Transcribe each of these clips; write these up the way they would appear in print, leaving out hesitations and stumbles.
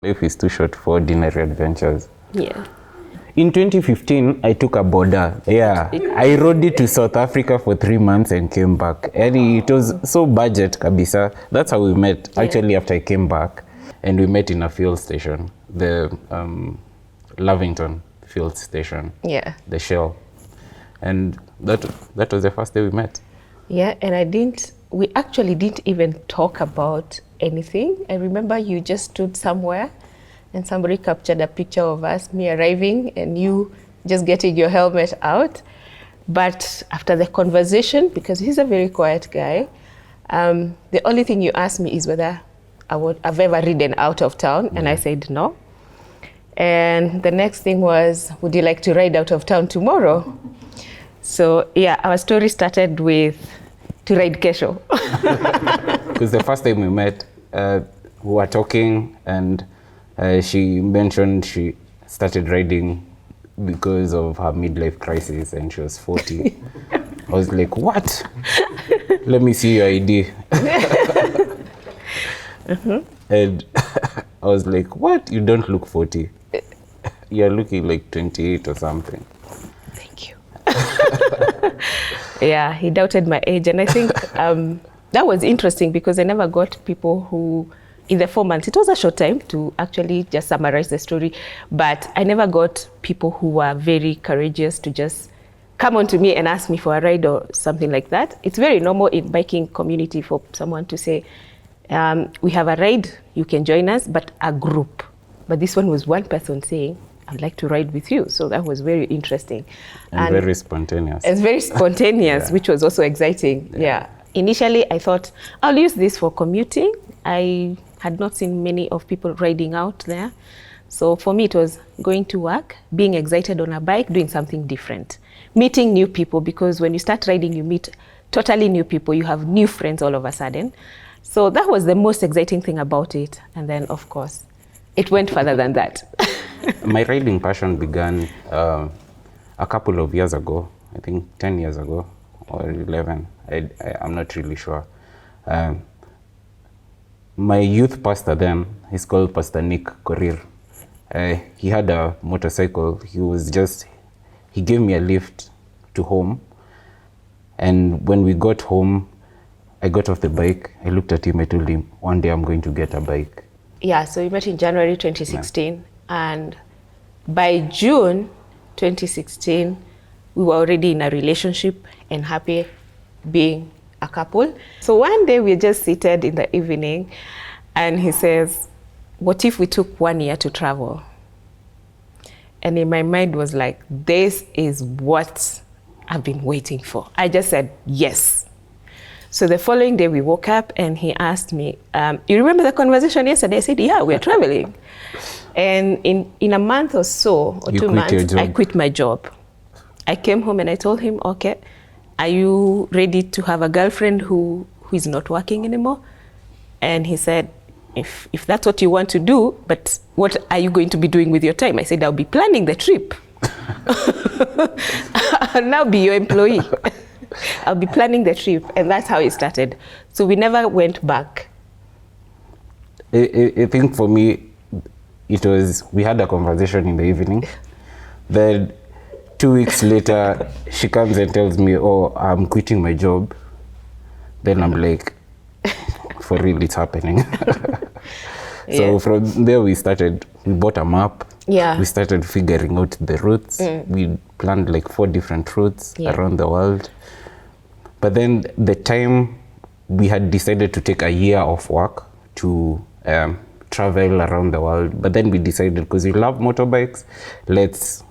Life is too short for ordinary adventures. Yeah. In 2015, I took a border. Yeah, I rode it to South Africa for 3 months and came back. And it was so budget, kabisa. That's how we met. Actually, after I came back, and we met in a fuel station, the Lavington fuel station. Yeah. The Shell, and that was the first day we met. Yeah, and we actually didn't even talk about anything. I remember you just stood somewhere and somebody captured a picture of us, me arriving and you just getting your helmet out. But after the conversation, because he's a very quiet guy, the only thing you asked me is whether I've ever ridden out of town, and I said no. And the next thing was, would you like to ride out of town tomorrow? So yeah, our story started with to ride kesho. Because the first time we met, we were talking, and she mentioned she started riding because of her midlife crisis, and she was 40. I was like, what? Let me see your ID. And I was like, what? You don't look 40. You're looking like 28 or something. Thank you. Yeah, he doubted my age. And I think that was interesting because I never got people who, in the 4 months, it was a short time to actually just summarize the story, but I never got people who were very courageous to just come on to me and ask me for a ride or something like that. It's very normal in biking community for someone to say, we have a ride, you can join us, but a group. But this one was one person saying, I'd like to ride with you. So that was very interesting. And very spontaneous. It's very spontaneous, Yeah. which was also exciting. Yeah. Initially, I thought, I'll use this for commuting. I had not seen many of people riding out there. So for me, it was going to work, being excited on a bike, doing something different, meeting new people, because when you start riding, you meet totally new people. You have new friends all of a sudden. So that was the most exciting thing about it. And then, of course, it went further than that. My riding passion began a couple of years ago, I think 10 years ago or 11. I'm not really sure. My youth pastor then, he's called Pastor Nick Korir. He had a motorcycle. He gave me a lift to home. And when we got home, I got off the bike. I looked at him, I told him, one day I'm going to get a bike. Yeah, so we met in January 2016. Yeah. And by June 2016, we were already in a relationship and happy being a couple. So one day we just seated in the evening and he says, what if we took 1 year to travel? And in my mind was like, this is what I've been waiting for. I just said, yes. So the following day we woke up and he asked me, you remember the conversation yesterday? I said, yeah, we're traveling. And in a month or so, or 2 months, I quit my job. I came home and I told him, okay, are you ready to have a girlfriend who is not working anymore? And he said, if that's what you want to do, but what are you going to be doing with your time? I said, I'll be planning the trip. I'll now be your employee. I'll be planning the trip. And that's how it started. So we never went back. I think for me, we had a conversation in the evening. Then 2 weeks later, she comes and tells me, oh, I'm quitting my job. Then I'm like, for real, it's happening. So from there we bought a map. Yeah. We started figuring out the routes. We planned like 4 different routes around the world. But then the time we had decided to take a year off work to travel around the world. But then we decided, because we love motorbikes, let's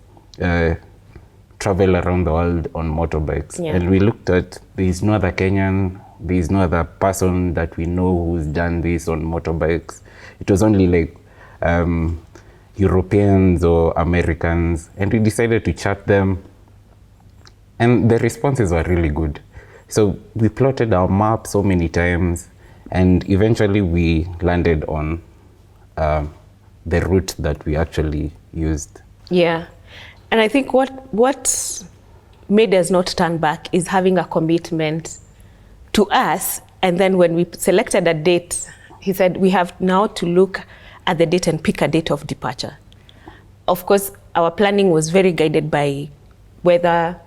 travel around the world on motorbikes. Yeah. And we looked at, there is no other Kenyan, there is no other person that we know who's done this on motorbikes. It was only like Europeans or Americans. And we decided to chat them. And the responses were really good. So we plotted our map so many times. And eventually we landed on the route that we actually used. Yeah. And I think what made us not turn back is having a commitment to us. And then when we selected a date, he said, we have now to look at the date and pick a date of departure. Of course, our planning was very guided by weather,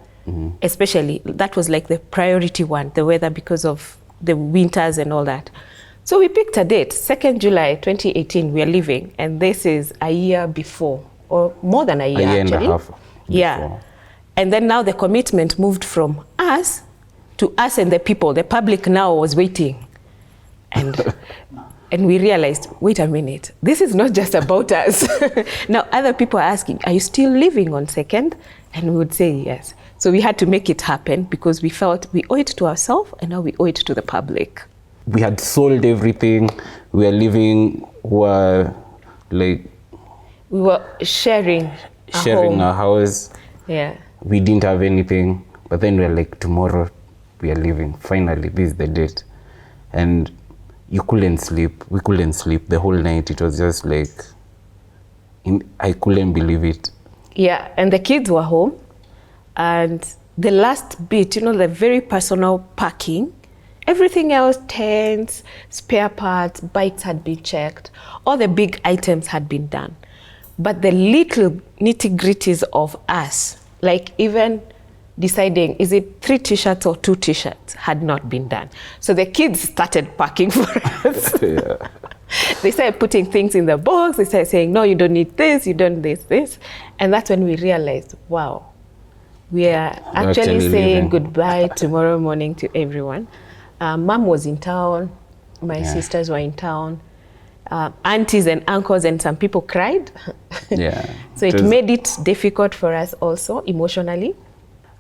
especially. That was like the priority one, the weather, because of the winters and all that. So we picked a date, 2nd July 2018, we are leaving, and this is a year before, or more than a year, a year actually. and a half before. Yeah. And then now the commitment moved from us to us and the people. The public now was waiting. And and we realized, wait a minute, this is not just about us. Now other people are asking, are you still living on 2nd? And we would say yes. So we had to make it happen because we felt we owe it to ourselves and now we owe it to the public. We had sold everything. We were living, like... We were sharing a house. Yeah. We didn't have anything. But then we were like, tomorrow we are leaving. Finally, this is the date. And you couldn't sleep. We couldn't sleep the whole night. It was just like, I couldn't believe it. Yeah, and the kids were home. And the last bit, the very personal packing, everything else, tents, spare parts, bikes had been checked. All the big items had been done. But the little nitty-gritties of us, like even deciding, is it 3 t-shirts or 2 t-shirts, had not been done. So the kids started packing for us. Yeah. They started putting things in the box. They started saying, no, you don't need this, you don't need this. And that's when we realized, wow, we are actually saying goodbye tomorrow morning to everyone. Mom was in town. My sisters were in town. Aunties and uncles and some people cried. Yeah. So it made it difficult for us also emotionally.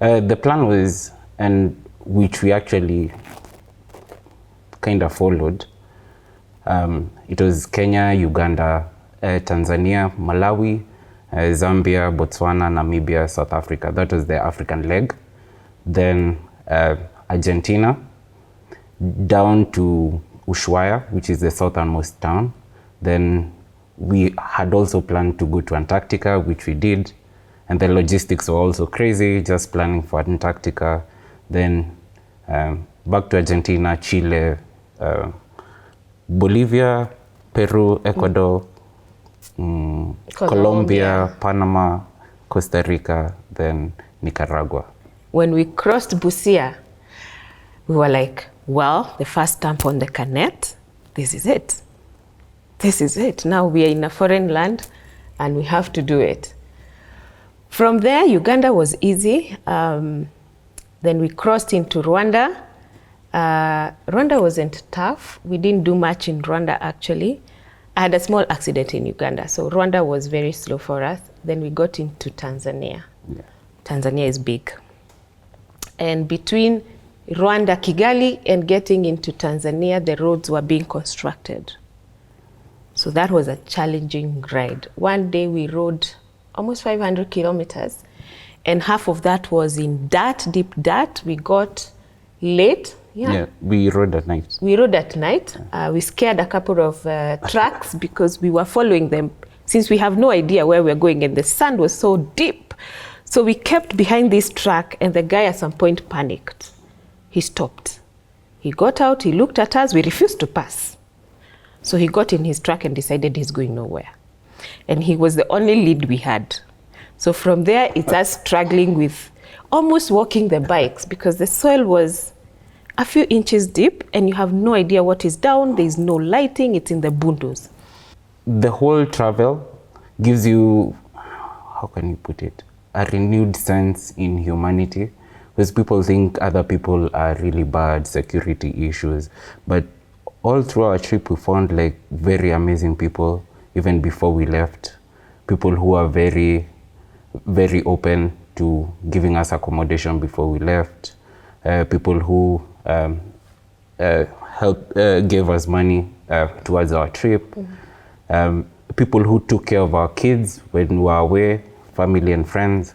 The plan was, and which we actually kind of followed, it was Kenya, Uganda, Tanzania, Malawi, Zambia, Botswana, Namibia, South Africa. That was the African leg. Then Argentina, down to Ushuaia, which is the southernmost town. Then we had also planned to go to Antarctica, which we did. And the logistics were also crazy, just planning for Antarctica. Then back to Argentina, Chile, Bolivia, Peru, Ecuador, Colombia, Panama, Costa Rica, then Nicaragua. When we crossed Busia, we were like, well, the first stamp on the canet, this is it. This is it. Now we are in a foreign land and we have to do it. From there, Uganda was easy. Then we crossed into Rwanda. Rwanda wasn't tough. We didn't do much in Rwanda, actually. I had a small accident in Uganda, so Rwanda was very slow for us. Then we got into Tanzania. Yeah. Tanzania is big. And between Rwanda, Kigali, and getting into Tanzania, the roads were being constructed. So that was a challenging ride. One day we rode almost 500 kilometers, and half of that was in dirt, deep dirt. We got late. Yeah, we rode at night. We rode at night. We scared a couple of trucks because we were following them, since we have no idea where we're going, and the sand was so deep. So we kept behind this truck, and the guy at some point panicked. He stopped. He got out, he looked at us, we refused to pass. So he got in his truck and decided he's going nowhere. And he was the only lead we had. So from there, it's us struggling with almost walking the bikes, because the soil was a few inches deep and you have no idea what is down. There's no lighting, it's in the bundos. The whole travel gives you, how can you put it, a renewed sense in humanity, because people think other people are really bad, security issues, but all through our trip we found like very amazing people. Even before we left, people who are very, very open to giving us accommodation before we left, people who gave us money towards our trip, people who took care of our kids when we were away, family and friends,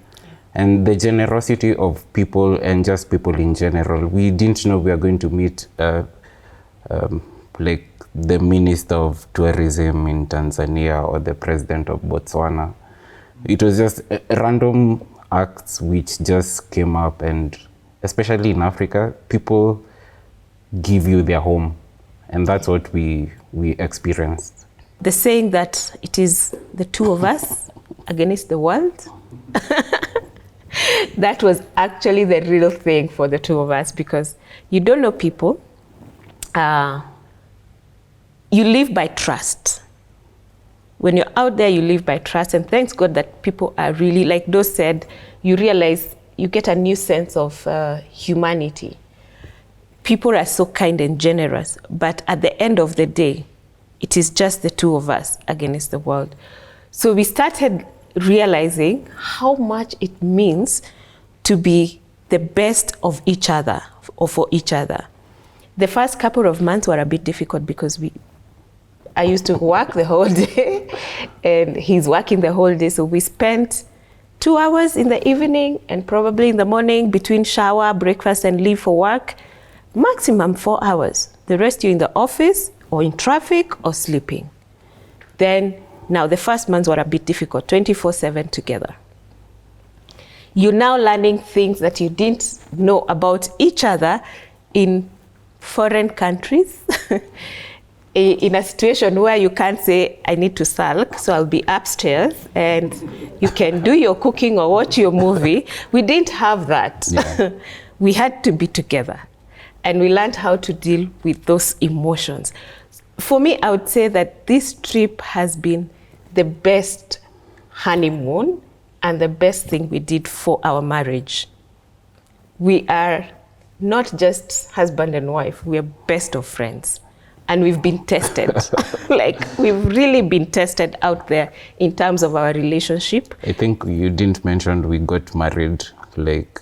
and the generosity of people and just people in general. We didn't know we were going to meet like the Minister of Tourism in Tanzania or the President of Botswana. It was just random acts which just came up, and especially in Africa, people give you their home, and that's what we experienced. the saying that it is the two of us against the world. That was actually the real thing for the two of us, because you don't know people. You live by trust. When you're out there, you live by trust. And thanks God that people are really, like those said, you realize you get a new sense of humanity. People are so kind and generous. But at the end of the day, it is just the two of us against the world. So we started realizing how much it means to be the best of each other or for each other. The first couple of months were a bit difficult because I used to work the whole day and he's working the whole day. So we spent 2 hours in the evening and probably in the morning between shower, breakfast and leave for work, maximum 4 hours. The rest you're in the office or in traffic or sleeping. Then now the first months were a bit difficult, 24/7 together. You're now learning things that you didn't know about each other in foreign countries. In a situation where you can't say, I need to sulk, so I'll be upstairs and you can do your cooking or watch your movie. We didn't have that. Yeah. We had to be together. And we learned how to deal with those emotions. For me, I would say that this trip has been the best honeymoon and the best thing we did for our marriage. We are not just husband and wife, we are best of friends. And we've been tested. Like, we've really been tested out there in terms of our relationship. I think you didn't mention we got married like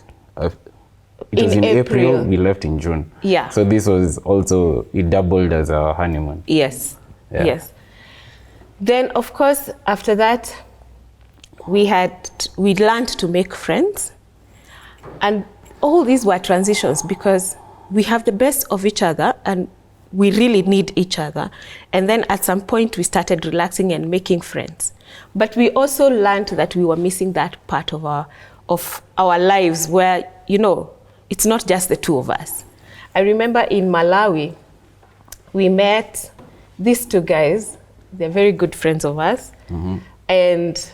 it was in April, we left in June. Yeah. So this was also, it doubled as a honeymoon. Yes, yeah. Yes. Then, of course, after that, we learned to make friends. And all these were transitions because we have the best of each other and we really need each other. And then at some point, we started relaxing and making friends. But we also learned that we were missing that part of our lives where, you know, it's not just the two of us. I remember in Malawi, we met these two guys. They're very good friends of us. Mm-hmm. And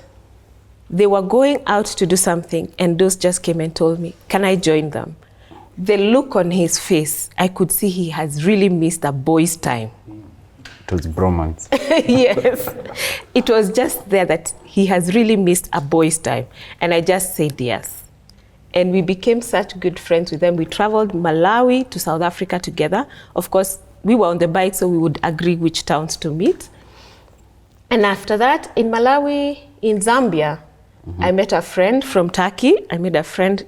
they were going out to do something, and those just came and told me, can I join them? The look on his face, I could see he has really missed a boy's time. It was bromance. Yes. It was just there that he has really missed a boy's time. And I just said yes. And we became such good friends with them. We traveled Malawi to South Africa together. Of course, we were on the bike, so we would agree which towns to meet. And after that, in Malawi, in Zambia, mm-hmm. I met a friend from Turkey. I made a friend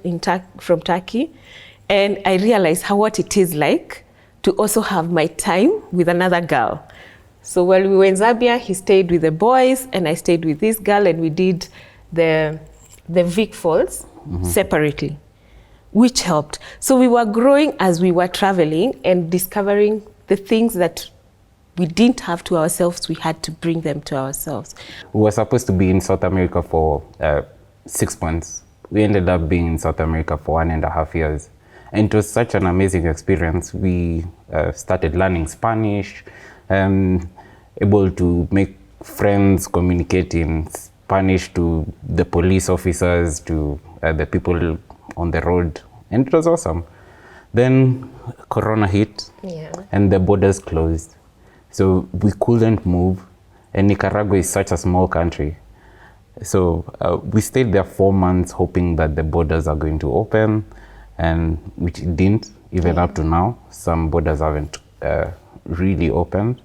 from Turkey. And I realized what it is like to also have my time with another girl. So while we were in Zambia, he stayed with the boys and I stayed with this girl, and we did the Vic Falls mm-hmm. separately, which helped. So we were growing as we were traveling and discovering the things that we didn't have to ourselves. We had to bring them to ourselves. We were supposed to be in South America for 6 months. We ended up being in South America for 1.5 years. And it was such an amazing experience. We started learning Spanish, able to make friends, communicate in Spanish to the police officers, to the people on the road. And it was awesome. Then Corona hit and the borders closed. So we couldn't move. And Nicaragua is such a small country. So we stayed there 4 months hoping that the borders are going to open, and which it didn't, even up to now. Some borders haven't really opened.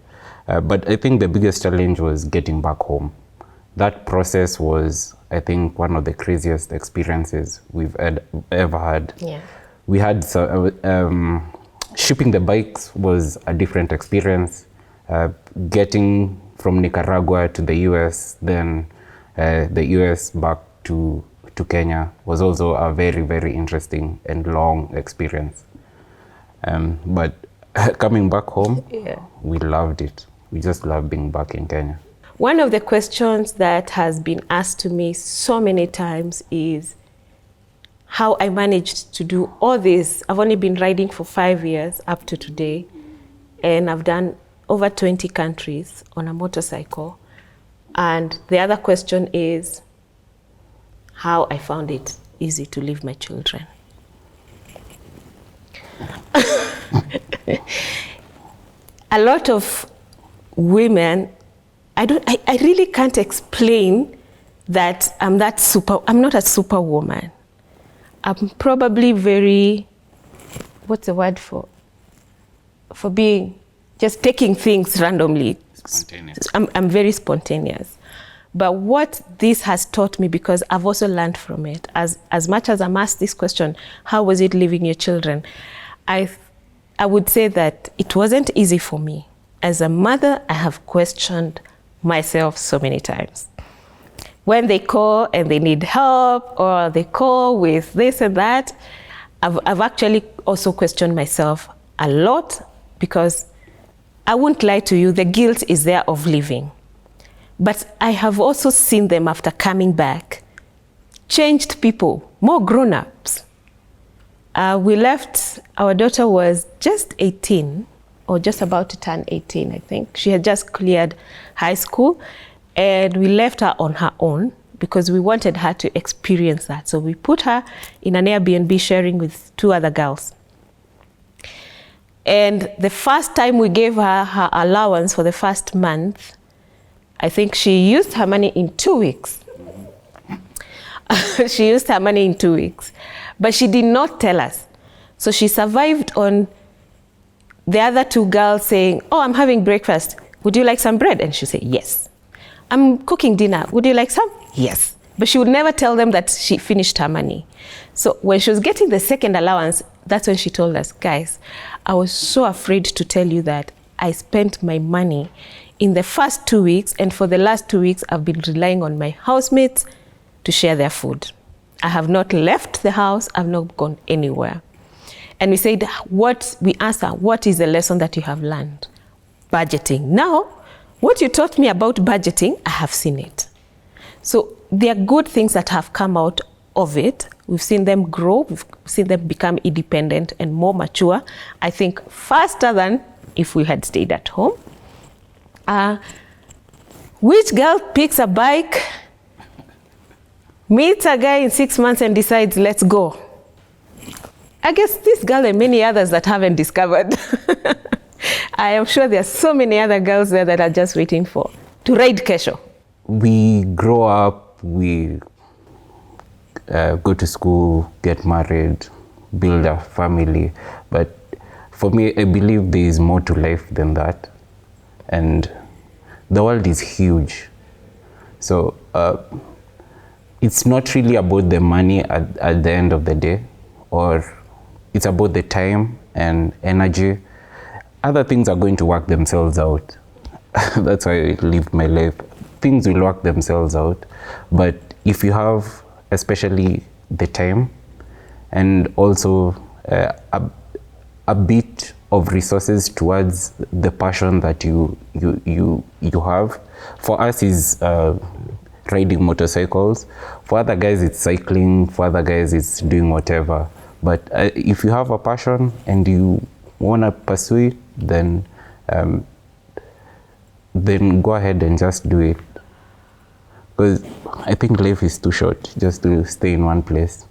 But I think the biggest challenge was getting back home. That process was, I think, one of the craziest experiences we've ever had. Yeah. We had, shipping the bikes was a different experience. Getting from Nicaragua to the US, then the US back to Kenya was also a very, very interesting and long experience. But coming back home, we loved it. We just love being back in Kenya. One of the questions that has been asked to me so many times is how I managed to do all this. I've only been riding for 5 years up to today, and I've done over 20 countries on a motorcycle. And the other question is how I found it easy to leave my children. A lot of women, I really can't explain that I'm not a superwoman. I'm probably very, what's the word for being, just taking things randomly. Spontaneous. I'm very spontaneous. But what this has taught me, because I've also learned from it, as much as I'm asked this question, how was it leaving your children? I would say that it wasn't easy for me. As a mother, I have questioned myself so many times. When they call and they need help, or they call with this and that, I've actually also questioned myself a lot, because I won't lie to you, the guilt is there of leaving. But I have also seen them, after coming back, changed people, more grown-ups. We left, our daughter was just 18, or just about to turn 18, I think. She had just cleared high school, and we left her on her own because we wanted her to experience that. So we put her in an Airbnb sharing with 2 other girls. And the first time we gave her her allowance for the first month, I think she used her money in 2 weeks. She used her money in 2 weeks. But she did not tell us. So she survived on the other 2 girls saying, oh, I'm having breakfast. Would you like some bread? And she'd say, yes. I'm cooking dinner. Would you like some? Yes. But she would never tell them that she finished her money. So when she was getting the second allowance, that's when she told us, guys, I was so afraid to tell you that I spent my money in the first 2 weeks, and for the last 2 weeks, I've been relying on my housemates to share their food. I have not left the house. I've not gone anywhere. And we said, we asked her, what is the lesson that you have learned? Budgeting. Now, what you taught me about budgeting, I have seen it. So there are good things that have come out of it. We've seen them grow. We've seen them become independent and more mature. I think faster than if we had stayed at home. Which girl picks a bike, meets a guy in 6 months and decides, let's go? I guess this girl and many others that haven't discovered. I am sure there are so many other girls there that are just waiting to ride Kesho. We grow up, we go to school, get married, build a family. But for me, I believe there is more to life than that. And the world is huge. So it's not really about the money at the end of the day, or it's about the time and energy. Other things are going to work themselves out. That's why I live my life. Things will work themselves out. But if you have, especially the time, and also a bit of resources towards the passion that you have. For us is riding motorcycles. For other guys it's cycling. For other guys it's doing whatever. But if you have a passion and you want to pursue it, then go ahead and just do it. Because I think life is too short just to stay in one place.